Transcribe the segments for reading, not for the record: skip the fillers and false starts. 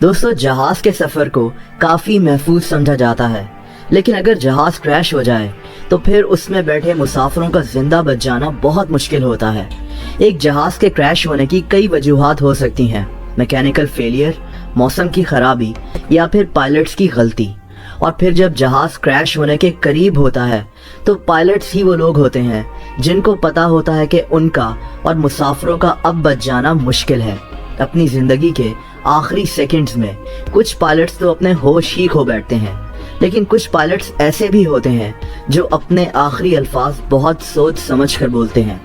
दोस्तों, जहाज के सफर को काफी महफूज समझा जाता है, लेकिन अगर जहाज क्रैश हो जाए तो फिर उसमें बैठे मुसाफिरों का जिंदा बच जाना बहुत मुश्किल होता है। एक जहाज के क्रैश होने की कई वजूहात हो सकती हैं, मैकेनिकल फेलियर, मौसम की खराबी या फिर पायलट्स की गलती। और फिर जब जहाज क्रैश होने के करीब होता है तो पायलट्स ही वो लोग होते हैं जिनको पता होता है कि उनका और मुसाफिरों का अब बच जाना मुश्किल है। अपनी जिंदगी के आखिरी सेकंड्स में कुछ पायलट्स तो अपने होश ही खो बैठते हैं, लेकिन कुछ पायलट्स ऐसे भी होते हैं जो अपने आखिरी अल्फाज बहुत सोच समझ कर बोलते हैं।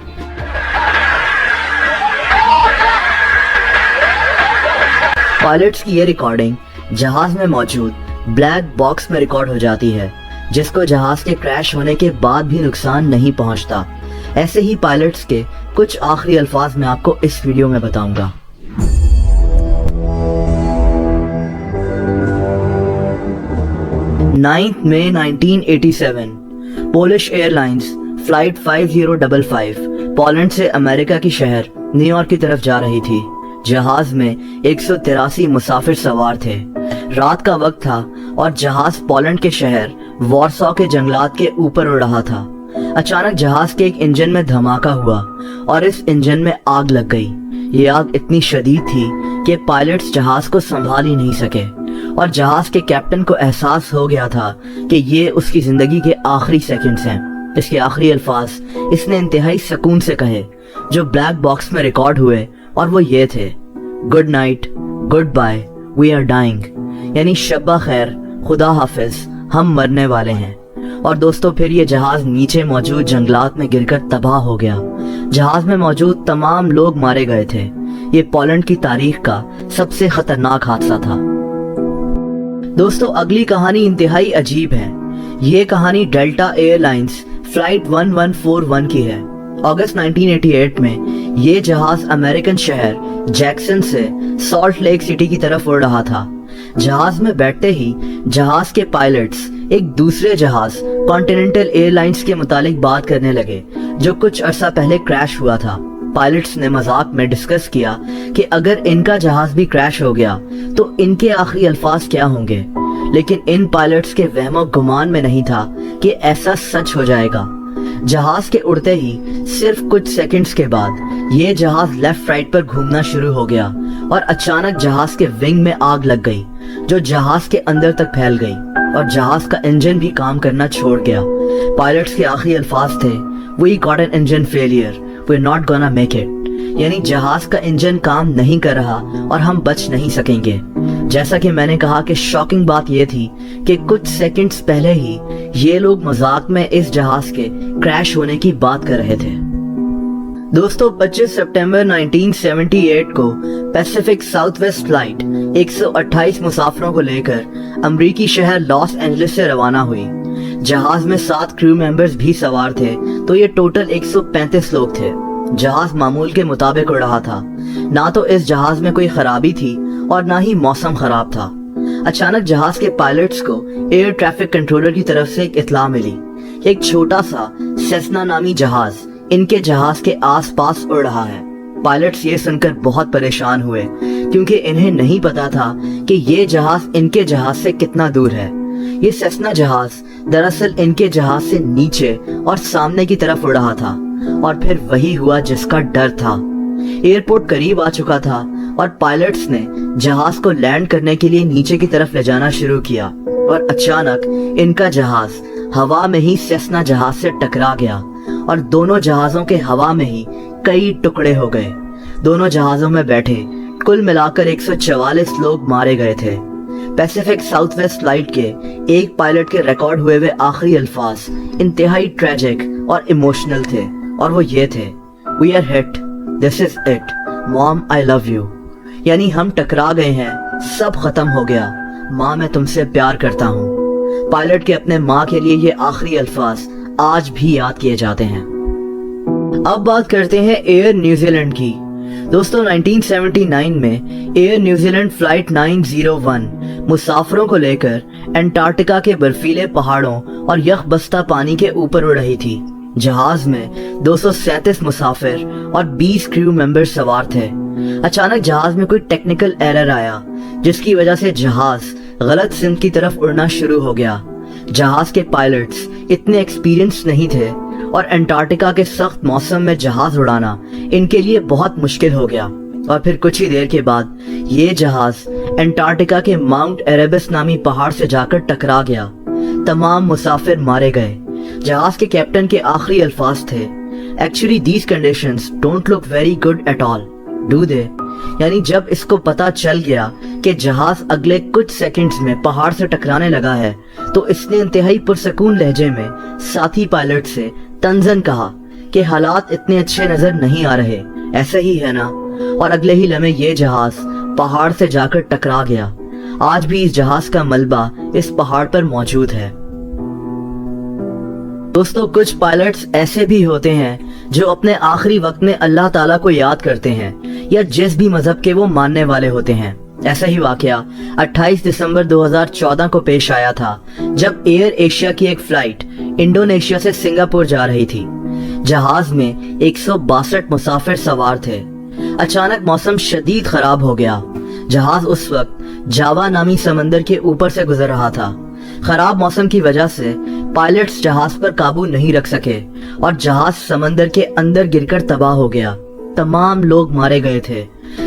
पायलट्स की ये रिकॉर्डिंग जहाज में मौजूद ब्लैक बॉक्स में रिकॉर्ड हो जाती है, जिसको जहाज के क्रैश होने के बाद भी नुकसान नहीं पहुंचता। ऐसे ही पायलट्स के कुछ आखिरी अल्फाज मैं आपको इस वीडियो में बताऊंगा। 9 मई 1987 पोलिश एयरलाइंस फ्लाइट 5055 पोलैंड से अमेरिका की शहर न्यूयॉर्क की तरफ जा रही थी। जहाज में 183 मुसाफिर सवार थे। रात का वक्त था और जहाज पोलैंड के शहर वॉर्सो के जंगलात के ऊपर उड़ रहा था। अचानक जहाज के एक इंजन में धमाका हुआ और इस इंजन में आग लग गई। ये आग इतनी शदीद थी कि पायलट्स जहाज को संभाल ही नहीं सके और जहाज के कैप्टन को एहसास हो गया था कि ये उसकी जिंदगी के आखिरी सेकंड्स हैं। इसके आखिरी अल्फाज इसने इंतहाई सुकून से कहे जो ब्लैक बॉक्स में रिकॉर्ड हुए, और वो ये थे, good night, goodbye, we are dying, यानी शब्बा खैर, खुदा हाफिज, हम मरने वाले हैं। और दोस्तों, फिर ये जहाज नीचे मौजूद जंगलात में गिरकर तबाह हो गया। जहाज में मौजूद तमाम लोग मारे गए थे। ये पोलैंड की तारीख का सबसे खतरनाक हादसा था। दोस्तों, अगली कहानी इंतहाई अजीब है। ये कहानी डेल्टा एयरलाइंस फ्लाइट 1141 की है। अगस्त 1988 में ये जहाज अमेरिकन शहर जैक्सन से सॉल्ट लेक सिटी की तरफ उड़ रहा था। जहाज में बैठते ही जहाज के पायलट्स एक दूसरे जहाज कॉन्टिनेंटल एयरलाइंस के मुतालिक बात करने लगे जो कुछ अरसा पहले क्रैश हुआ था। पायलट्स ने मजाक में डिस्कस किया कि अगर इनका जहाज भी क्रैश हो गया तो इनके आखिरी अल्फाज क्या होंगे, लेकिन इन पायलट्स के वहमो गुमान में नहीं था कि ऐसा सच हो जाएगा। जहाज के उड़ते ही सिर्फ कुछ सेकंड्स के बाद ये जहाज लेफ्ट राइट पर घूमना शुरू हो गया और अचानक जहाज के विंग में आग लग गई जो जहाज के अंदर तक फैल गई और जहाज का इंजन भी काम करना छोड़ गया। पायलट्स के आखिरी अल्फाज थे, we got an engine failure, we are not gonna make it, यानी जहाज का इंजन काम नहीं कर रहा और हम बच नहीं सकेंगे। जैसा कि मैंने कहा कि शॉकिंग बात यह थी कि कुछ सेकंड्स पहले ही ये लोग मजाक में इस जहाज के क्रैश होने की बात कर रहे थे। दोस्तों, 25 सितंबर 1978 को पैसिफिक साउथवेस्ट फ्लाइट 128 मुसाफिरों को लेकर अमरीकी शहर लॉस एंजलिस से रवाना हुई। जहाज में 7 क्रू मेंबर्स भी सवार थे, तो ये टोटल 135 लोग थे। जहाज मामूल के मुताबिक उड़ रहा था। ना तो इस जहाज में कोई खराबी थी और ना ही मौसम खराब था। अचानक जहाज के पायलट्स को एयर ट्रैफिक कंट्रोलर की तरफ से एक इत्तला मिली। एक छोटा सा सेस्ना नामी जहाज इनके जहाज के आसपास उड़ रहा है। पायलट्स ये सुनकर बहुत परेशान हुए क्योंकि इन्हें नहीं पता था कि ये जहाज इनके जहाज से कितना दूर है। ये सेस्ना जहाज दरअसल इनके जहाज से नीचे और सामने की तरफ उड़ रहा था और फिर वही हुआ जिसका डर था। एयरपोर्ट करीब आ चुका था और पायलट्स ने जहाज को लैंड करने के लिए नीचे की तरफ ले जाना शुरू किया और अचानक इनका जहाज हवा में ही सेस्ना जहाज से टकरा गया और दोनों जहाजों के हवा में ही कई टुकड़े हो गए। दोनों जहाजों में बैठे कुल मिलाकर 144 लोग मारे गए थे। पैसिफिक साउथवेस्ट फ्लाइट के एक पायलट के रिकॉर्ड हुए हुए आखिरी अल्फाज इंतहाई ट्रेजिक और इमोशनल थे और वो ये थे, we are hit, this is it, mom I love you, यानी हम टकरा गए हैं, सब खत्म हो गया, माँ मैं तुमसे प्यार करता हूँ। पायलट के अपने माँ के लिए ये आखिरी अल्फाज आज भी याद किए जाते हैं। अब बात करते हैं एयर न्यूजीलैंड की। दोस्तों, 1979 में एयर न्यूजीलैंड फ्लाइट 901 मुसाफिरों को लेकर अंटार्कटिका के बर्फीले पहाड़ों और यखबस्ता पानी के ऊपर उड़ रही थी। जहाज में 237 मुसाफिर और 20 क्रू मेंबर सवार थे। अचानक जहाज में कोई टेक्निकल एरर आया जिसकी वजह से जहाज गलत सिमत की तरफ उड़ना शुरू हो गया। जहाज के पायलट्स इतने एक्सपीरियंस नहीं थे और अंटार्कटिका के सख्त मौसम में जहाज उड़ाना इनके लिए बहुत मुश्किल हो गया। और फिर कुछ ही देर के बाद ये जहाज अंटार्कटिका के माउंट एरेबस नामी पहाड़ से जाकर टकरा गया। तमाम मुसाफिर मारे गए। जहाज के कैप्टन के आखिरी अल्फाज थे, actually these conditions don't look very good at all, do they? यानी जब इसको पता चल गया कि जहाज अगले कुछ सेकंड्स में पहाड़ से टकराने लगा है तो इसने इंतहाई पुरसकून लहजे में साथी पायलट से तंजन कहा कि हालात इतने अच्छे नजर नहीं आ रहे, ऐसा ही है ना? और अगले ही लम्हे ये जहाज पहाड़ से जाकर टकरा गया। आज भी इस जहाज का मलबा इस पहाड़ पर मौजूद है। दोस्तों, कुछ पायलट्स ऐसे भी होते हैं जो अपने आखिरी वक्त में अल्लाह ताला को याद करते हैं या जिस भी मजहब के वो मानने वाले होते हैं। ऐसा ही वाकया 28 दिसंबर 2014 को पेश आया था जब एयर एशिया की एक फ्लाइट इंडोनेशिया से सिंगापुर जा रही थी। जहाज में 162 मुसाफिर सवार थे। अचानक मौसम शदीद खराब हो गया। जहाज उस वक्त जावा नामी समंदर के ऊपर से गुजर रहा था। खराब मौसम की वजह से पायलट्स जहाज पर काबू नहीं रख सके और जहाज समंदर के अंदर गिरकर तबाह हो गया। तमाम लोग मारे गए थे।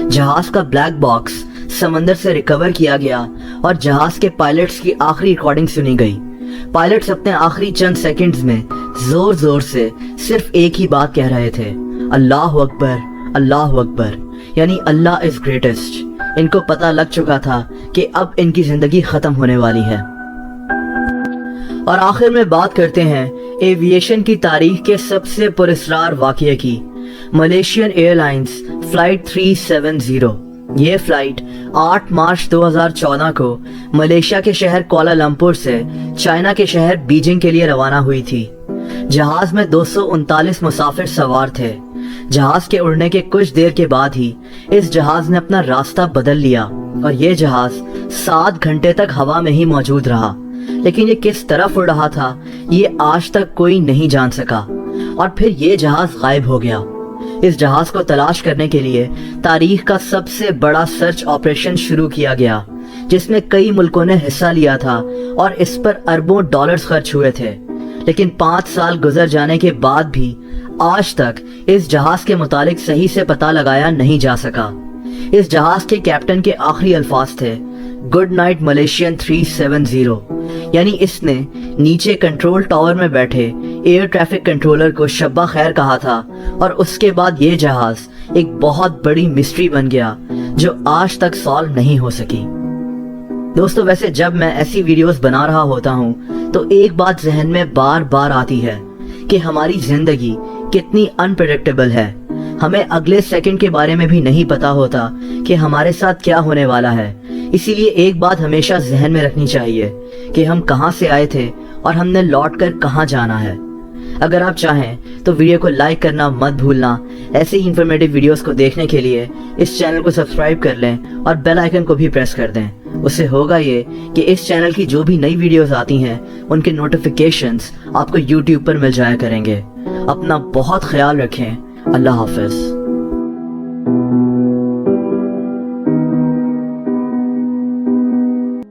जहाज का ब्लैक बॉक्स समंदर से रिकवर किया गया और जहाज के पायलट्स की आखिरी रिकॉर्डिंग सुनी गई। पायलट्स अपने आखिरी चंद सेकंड्स में जोर जोर से सिर्फ एक ही बात कह रहे थे, अल्लाह अकबर, अल्लाह अकबर, यानी अल्लाह इज ग्रेटेस्ट। इनको पता लग चुका था कि अब इनकी जिंदगी खत्म होने वाली है। और आखिर में बात करते हैं एविएशन की तारीख के सबसे पुरस्कार वाकये की। Malaysian airlines flight 370। ये फ्लाइट 8 मार्च 2014 को मलेशिया के शहर कुआलालंपुर से चाइना के शहर बीजिंग के लिए रवाना हुई थी। जहाज में 239 मुसाफिर सवार थे। जहाज के उड़ने के कुछ देर के बाद ही इस जहाज ने अपना रास्ता बदल लिया और ये जहाज 7 घंटे तक हवा में ही मौजूद रहा। लेकिन ये किस तरफ उड़ रहा था ये आज तक कोई नहीं जान सका और फिर ये जहाज गायब हो गया। इस जहाज को तलाश करने के लिए तारीख का सबसे बड़ा सर्च ऑपरेशन शुरू किया गया जिसमें कई मुल्कों ने हिस्सा लिया था और इस पर अरबों डॉलर्स खर्च हुए थे। लेकिन 5 साल गुजर जाने के बाद भी आज तक इस जहाज के मुतालिक सही से पता लगाया नहीं जा सका। इस जहाज के कैप्टन के आखिरी अल्फाज थे, गुड नाइट मलेशियन 370, यानी इसने नीचे कंट्रोल टावर में बैठे एयर ट्रैफिक कंट्रोलर को शब्बा खैर कहा था। और उसके बाद ये जहाज एक बहुत बड़ी मिस्ट्री बन गया जो आज तक सॉल्व नहीं हो सकी। दोस्तों, वैसे जब मैं ऐसी वीडियोस बना रहा होता हूँ तो एक बात जहन में बार बार आती है कि हमारी जिंदगी कितनी अनप्रेडिक्टेबल है। हमें अगले सेकंड के बारे में भी नहीं पता होता कि हमारे साथ क्या होने वाला है। इसीलिए एक बात हमेशा जहन में रखनी चाहिए कि हम कहां से आए थे और हमने लौट कर कहां जाना है। अगर आप चाहें तो वीडियो को लाइक करना मत भूलना। ऐसे ही इंफॉर्मेटिव वीडियोस को देखने के लिए इस चैनल को सब्सक्राइब कर लें और बेल आइकन को भी प्रेस कर दें। उससे होगा ये कि इस चैनल की जो भी नई वीडियोस आती हैं उनके नोटिफिकेशंस आपको YouTube पर मिल जाया करेंगे। अपना बहुत ख्याल रखें। अल्लाह हाफिज।